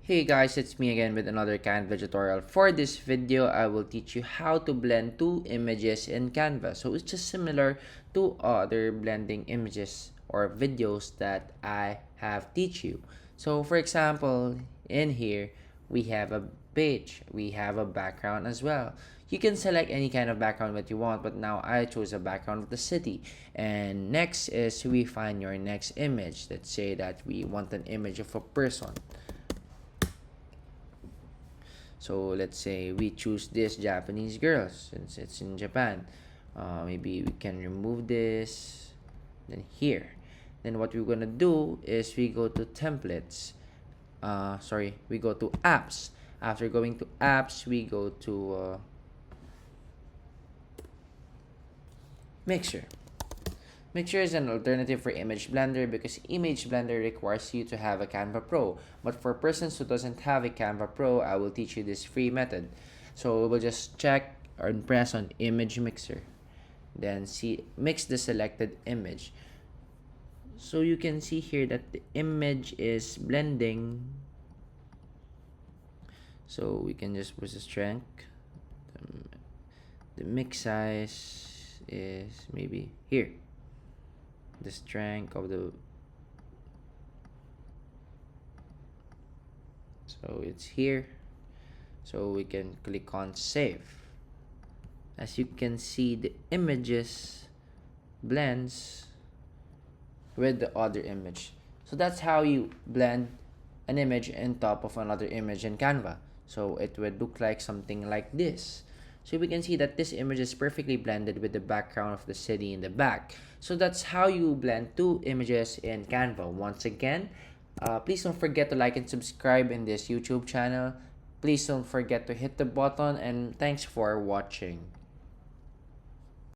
Hey guys, it's me again with another Canva tutorial. For this video, I will teach you how to blend two images in Canva. So it's just similar to other blending images or videos that I have teach you. So for example, in here, we have a page, we have a background as well. You can select any kind of background that you want, but now I chose a background of the city. And next is we find your next image. Let's say that we want an image of a person. So let's say we choose this Japanese girl since it's in Japan. Maybe we can remove this. Then here. Then what we're gonna do is we go to templates. We go to apps. After going to apps, we go to mixture. Mixture is an alternative for Image Blender because Image Blender requires you to have a Canva Pro. But for persons who doesn't have a Canva Pro, I will teach you this free method. So we'll just check or press on Image Mixer. Then mix the selected image. So you can see here that the image is blending. So we can just push the strength. The mix size is maybe here. The strength of the so it's here, so we can click on save. As you can see, the images blends with the other image. So that's how you blend an image on top of another image in Canva. So it would look like something like this. So we can see that this image is perfectly blended with the background of the city in the back. So that's how you blend two images in Canva. Once again, please don't forget to like and subscribe in this YouTube channel. Please don't forget to hit the button, and thanks for watching.